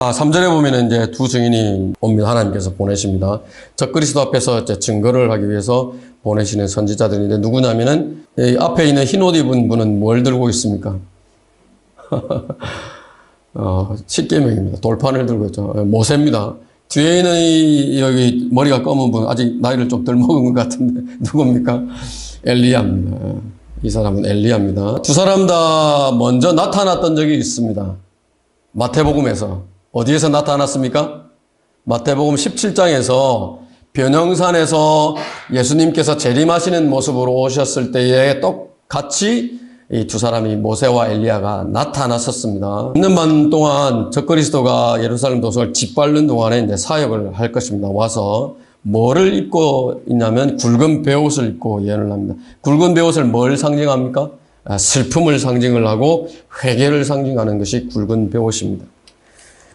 3절에 보면은 이제 두 증인이 옵니다. 하나님께서 보내십니다. 적그리스도 앞에서 이제 증거를 하기 위해서 보내시는 선지자들인데 누구냐면은 이 앞에 있는 흰 옷 입은 분은 뭘 들고 있습니까? 십계명입니다. 돌판을 들고 있죠. 모세입니다. 뒤에 있는 여기 머리가 검은 분 아직 나이를 좀 덜 먹은 것 같은데 누굽니까? 엘리야입니다. 이 사람은 엘리야입니다. 두 사람 다 먼저 나타났던 적이 있습니다. 마태복음에서. 어디에서 나타났습니까? 마태복음 17장에서 변형산에서 예수님께서 재림하시는 모습으로 오셨을 때에 똑같이 이 두 사람이 모세와 엘리야가 나타났었습니다. 1년 반 동안 적그리스도가 예루살렘 도성을 짓밟는 동안에 이제 사역을 할 것입니다. 와서 뭐를 입고 있냐면 굵은 베옷을 입고 예언을 합니다. 굵은 베옷을 뭘 상징합니까? 슬픔을 상징을 하고 회개를 상징하는 것이 굵은 베옷입니다.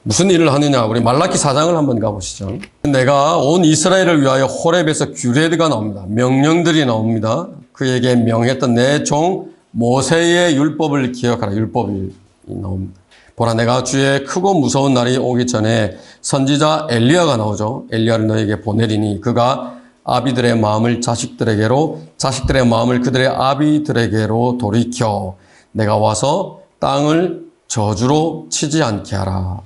무슨 일을 하느냐? 우리 말라기 4장을 한번 가보시죠. 내가 온 이스라엘을 위하여 호렙에서 규례가 나옵니다. 명령들이 나옵니다. 그에게 명했던 내 종 모세의 율법을 기억하라. 율법이 나옵니다. 보라, 내가 주의 크고 무서운 날이 오기 전에 선지자 엘리야가 나오죠. 엘리야를 너에게 보내리니 그가 아비들의 마음을 자식들에게로, 자식들의 마음을 그들의 아비들에게로 돌이켜 내가 와서 땅을 저주로 치지 않게 하라.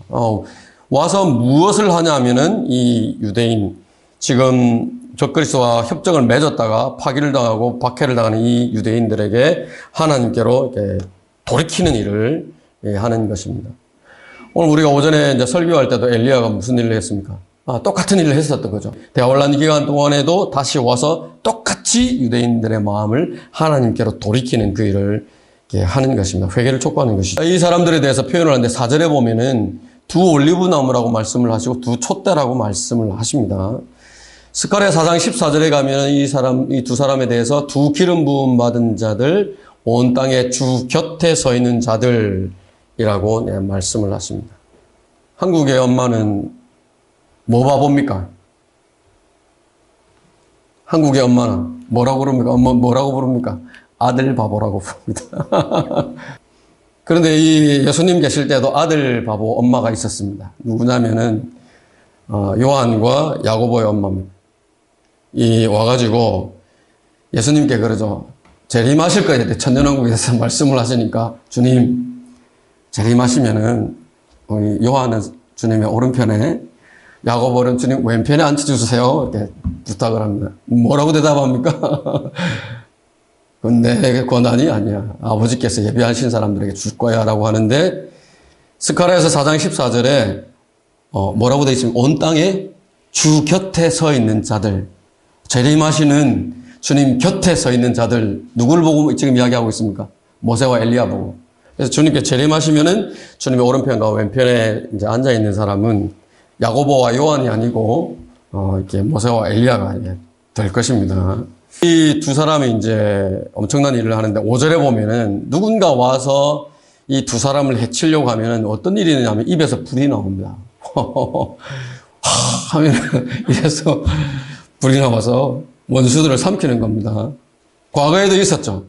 와서 무엇을 하냐면은 이 유대인, 지금 적그리스도와 협정을 맺었다가 파기를 당하고 박해를 당하는 이 유대인들에게 하나님께로 이렇게 돌이키는 일을 하는 것입니다. 오늘 우리가 오전에 이제 설교할 때도 엘리야가 무슨 일을 했습니까? 똑같은 일을 했었던 거죠. 대환란 기간 동안에도 다시 와서 똑같이 유대인들의 마음을 하나님께로 돌이키는 그 일을 하는 것입니다. 회개를 촉구하는 것이죠. 이 사람들에 대해서 표현을 하는데 4절에 보면은 두 올리브 나무라고 말씀을 하시고 두 촛대라고 말씀을 하십니다. 스가랴 4장 14절에 가면 이 두 사람에 대해서 두 기름 부음 받은 자들, 온 땅에 주 곁에 서 있는 자들이라고 말씀을 하십니다. 한국의 엄마는 뭐 바보입니까? 한국의 엄마는 뭐라고 부릅니까? 엄마 뭐라고 부릅니까? 아들 바보라고 부릅니다. 그런데 이 예수님 계실 때도 아들 바보 엄마가 있었습니다. 누구냐면은 요한과 야고보의 엄마입니다. 이 와가지고 예수님께 그러죠. 재림하실 거에 천년왕국에 대해서 말씀을 하시니까 주님 재림하시면은 요한은 주님의 오른편에, 야고보는 주님 왼편에 앉혀주세요. 이렇게 부탁을 합니다. 뭐라고 대답합니까? 그건 내 권한이 아니야. 아버지께서 예비하신 사람들에게 줄 거야 라고 하는데, 스가랴에서 4장 14절에 뭐라고 되어 있습니까? 온 땅에 주 곁에 서 있는 자들, 재림하시는 주님 곁에 서 있는 자들, 누구를 보고 지금 이야기하고 있습니까? 모세와 엘리야 보고. 그래서 주님께 재림하시면은 주님의 오른편과 왼편에 이제 앉아 있는 사람은 야고보와 요한이 아니고 이렇게 모세와 엘리야가 될 것입니다. 이 두 사람이 이제 엄청난 일을 하는데 5절에 보면은 누군가 와서 이 두 사람을 해치려고 하면은 어떤 일이 있냐면 입에서 불이 나옵니다. 하면 입에서 불이 나와서 원수들을 삼키는 겁니다. 과거에도 있었죠.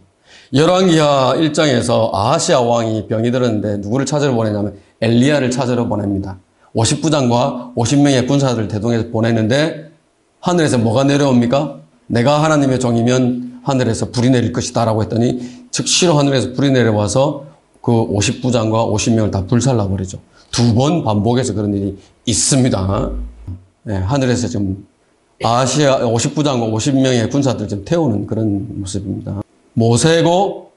열왕기하 1장에서 아하시아 왕이 병이 들었는데 누구를 찾으러 보내냐면 엘리야를 찾으러 보냅니다. 50부장과 50명의 군사들을 대동해서 보냈는데 하늘에서 뭐가 내려옵니까? 내가 하나님의 종이면 하늘에서 불이 내릴 것이다 라고 했더니 즉시로 하늘에서 불이 내려와서 그 50부장과 50명을 다 불살라버리죠. 2번 반복해서 그런 일이 있습니다. 네, 하늘에서 지금 아시아 50부장과 50명의 군사들을 좀 태우는 그런 모습입니다. 모세고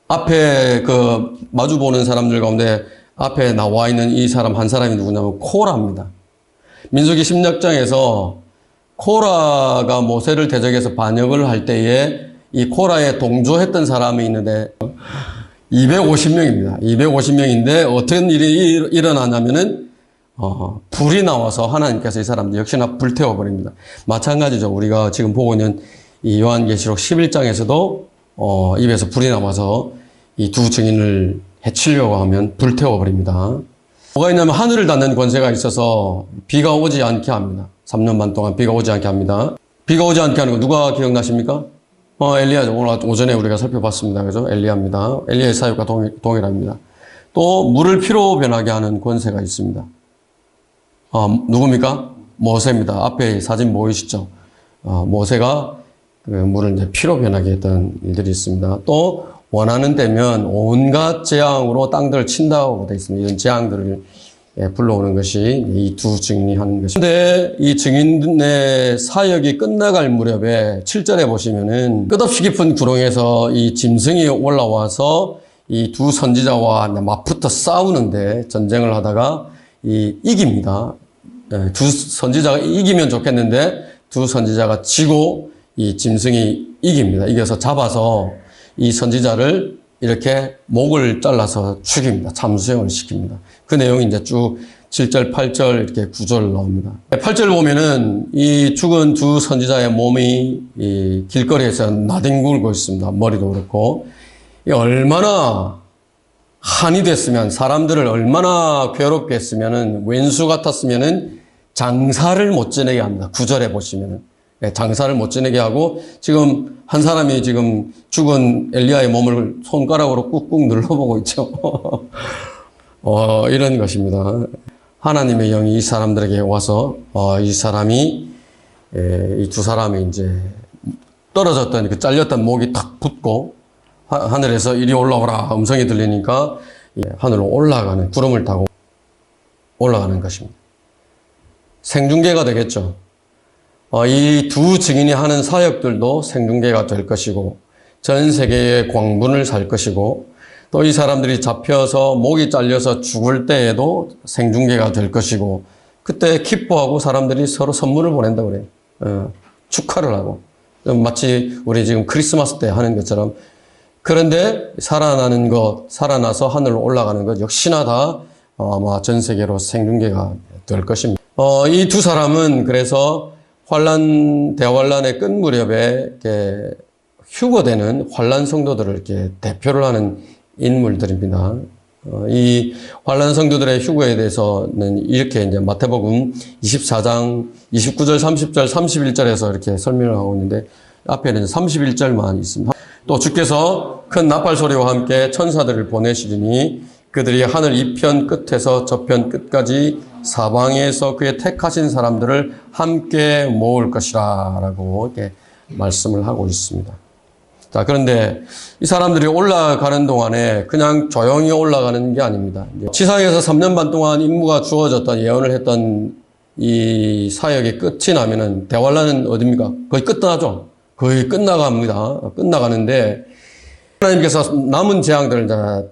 앞에 그 마주보는 사람들 가운데 앞에 나와 있는 이 사람 한 사람이 누구냐면 코라입니다. 민수기 16장에서 코라가 모세를 대적해서 반역을 할 때에 이 코라에 동조했던 사람이 있는데 250명입니다. 250명인데 어떤 일이 일어나냐면은 불이 나와서 하나님께서 이 사람들 역시나 불태워버립니다. 마찬가지죠. 우리가 지금 보고 있는 이 요한계시록 11장에서도 입에서 불이 나와서 이 두 증인을 해치려고 하면 불태워버립니다. 뭐가 있냐면 하늘을 닫는 권세가 있어서 비가 오지 않게 합니다. 3년 반 동안 비가 오지 않게 합니다. 비가 오지 않게 하는 거 누가 기억나십니까? 엘리야죠. 오늘 오전에 우리가 살펴봤습니다. 그죠? 엘리야입니다. 엘리야의 사역과 동일합니다. 또 물을 피로 변하게 하는 권세가 있습니다. 누굽니까? 모세입니다. 앞에 사진 보이시죠? 모세가 그 물을 이제 피로 변하게 했던 일들이 있습니다. 또 원하는 때면 온갖 재앙으로 땅들을 친다고 되어 있습니다. 이런 재앙들을 불러오는 것이 이 두 증인이 하는 것입니다. 그런데 이 증인의 사역이 끝나갈 무렵에 7절에 보시면은 끝없이 깊은 구렁에서 이 짐승이 올라와서 이 두 선지자와 맞붙어 싸우는데 전쟁을 하다가 이깁니다. 두 선지자가 이기면 좋겠는데 두 선지자가 지고 이 짐승이 이깁니다. 이겨서 잡아서 이 선지자를 이렇게 목을 잘라서 죽입니다. 참수형을 시킵니다. 그 내용이 이제 쭉 7절, 8절 이렇게 9절 나옵니다. 8절 보면은 이 죽은 두 선지자의 몸이 이 길거리에서 나뒹굴고 있습니다. 머리도 그렇고. 얼마나 한이 됐으면, 사람들을 얼마나 괴롭게 했으면은, 왼수 같았으면은 장사를 못 지내게 합니다. 9절에 보시면은. 장사를 못 지내게 하고, 지금 한 사람이 지금 죽은 엘리야의 몸을 손가락으로 꾹꾹 눌러보고 있죠. 이런 것입니다. 하나님의 영이 이 사람들에게 와서, 이 사람이, 이 두 사람이 이제 떨어졌던, 그 잘렸던 목이 탁 붙고, 하늘에서 이리 올라오라 음성이 들리니까 하늘로 올라가는, 구름을 타고 올라가는 것입니다. 생중계가 되겠죠. 이 두 증인이 하는 사역들도 생중계가 될 것이고, 전 세계의 광분을 살 것이고, 또 이 사람들이 잡혀서 목이 잘려서 죽을 때에도 생중계가 될 것이고, 그때 기뻐하고 사람들이 서로 선물을 보낸다 그래요. 축하를 하고. 마치 우리 지금 크리스마스 때 하는 것처럼. 그런데 살아나는 것, 살아나서 하늘로 올라가는 것 역시나 다 아마 전 세계로 생중계가 될 것입니다. 이 두 사람은 그래서 대환란의 끝 무렵에 이렇게 휴거되는 환란 성도들을 이렇게 대표를 하는 인물들입니다. 이 환란 성도들의 휴거에 대해서는 이렇게 이제 마태복음 24장 29절, 30절, 31절에서 이렇게 설명을 하고 있는데 앞에는 31절만 있습니다. 또 주께서 큰 나팔 소리와 함께 천사들을 보내시리니 그들이 하늘 이편 끝에서 저편 끝까지 사방에서 그의 택하신 사람들을 함께 모을 것이라 라고 이렇게 말씀을 하고 있습니다. 자, 그런데 이 사람들이 올라가는 동안에 그냥 조용히 올라가는 게 아닙니다. 지상에서 3년 반 동안 임무가 주어졌던, 예언을 했던 이 사역이 끝이 나면은 대환란은 어딥니까? 거의 끝나죠. 거의 끝나갑니다. 끝나가는데 하나님께서 남은 재앙들을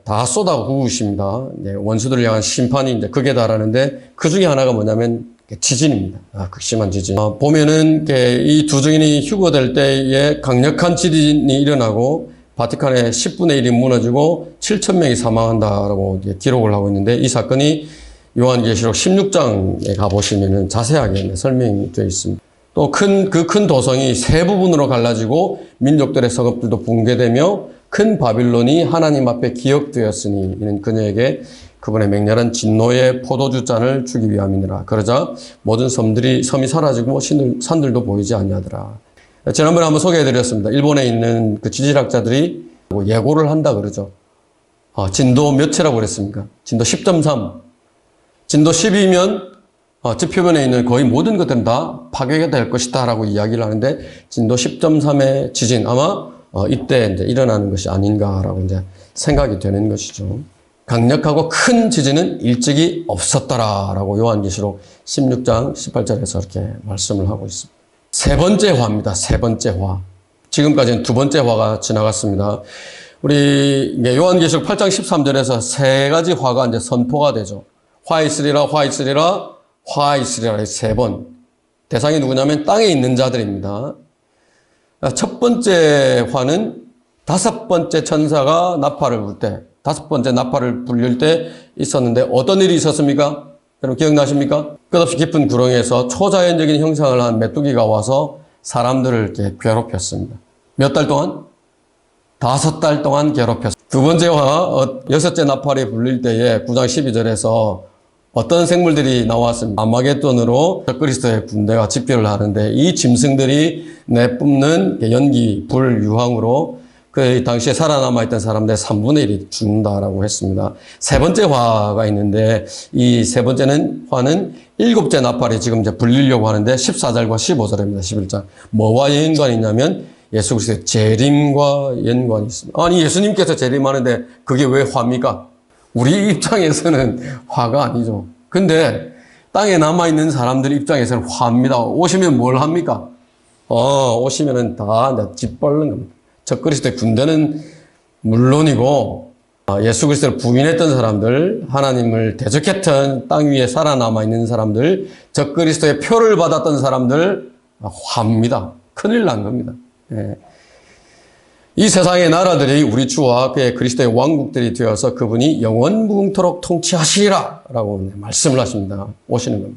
다 쏟아 부으십니다. 원수들을 향한 심판이 이제 극에 달하는데 그 중에 하나가 뭐냐면 지진입니다. 극심한 지진. 보면은 이 두 증인이 휴거될 때에 강력한 지진이 일어나고 바티칸의 10분의 1이 무너지고 7,000명이 사망한다라고 기록을 하고 있는데 이 사건이 요한계시록 16장에 가보시면은 자세하게 설명이 되어 있습니다. 또 그 큰 도성이 세 부분으로 갈라지고 민족들의 성읍들도 붕괴되며 큰 바빌론이 하나님 앞에 기억되었으니 이는 그녀에게 그분의 맹렬한 진노의 포도주 잔을 주기 위함이니라. 그러자 모든 섬이 사라지고 산들도 보이지 아니하더라. 지난번에 한번 소개해드렸습니다. 일본에 있는 그 지질학자들이 예고를 한다 그러죠. 진도 몇이라고 그랬습니까? 진도 10.3. 진도 10이면 지표면에 있는 거의 모든 것들은 다 파괴가 될 것이다 라고 이야기를 하는데 진도 10.3의 지진 아마 이때 이제 일어나는 것이 아닌가라고 이제 생각이 되는 것이죠. 강력하고 큰 지진은 일찍이 없었더라라고 요한계시록 16장 18절에서 이렇게 말씀을 하고 있습니다. 세 번째 화입니다. 세 번째 화. 지금까지는 두 번째 화가 지나갔습니다. 우리 요한계시록 8장 13절에서 세 가지 화가 이제 선포가 되죠. 화 있으리라, 화 있으리라, 화 있으리라 세 번. 대상이 누구냐면 땅에 있는 자들입니다. 첫 번째 화는 다섯 번째 천사가 나팔을 불 때, 다섯 번째 나팔을 불릴 때 있었는데 어떤 일이 있었습니까? 여러분 기억나십니까? 끝없이 깊은 구렁에서 초자연적인 형상을 한 메뚜기가 와서 사람들을 이렇게 괴롭혔습니다. 몇 달 동안? 5달 동안 괴롭혔습니다. 두 번째 화, 여섯째 나팔이 불릴 때에 9장 12절에서 어떤 생물들이 나왔습니다. 아마겟돈으로 적그리스도의 군대가 집결을 하는데 이 짐승들이 내뿜는 연기, 불, 유황으로 그 당시에 살아남아 있던 사람들의 3분의 1이 죽는다라고 했습니다. 세 번째 화가 있는데 이 세 번째는 화는 일곱째 나팔이 지금 이제 불리려고 하는데 14절과 15절입니다. 11장. 뭐와 연관이 있냐면 예수 그리스도의 재림과 연관이 있습니다. 아니 예수님께서 재림하는데 그게 왜 화입니까? 우리 입장에서는 화가 아니죠. 근데 땅에 남아있는 사람들 입장에서는 화입니다. 오시면 뭘 합니까? 오시면은 다 짓벌른 겁니다. 적그리스도의 군대는 물론이고 예수 그리스도를 부인했던 사람들, 하나님을 대적했던 땅 위에 살아남아 있는 사람들, 적그리스도의 표를 받았던 사람들 화입니다. 큰일 난 겁니다. 예. 이 세상의 나라들이 우리 주와 그의 그리스도의 왕국들이 되어서 그분이 영원무궁토록 통치하시리라 라고 말씀을 하십니다. 오시는 겁니다.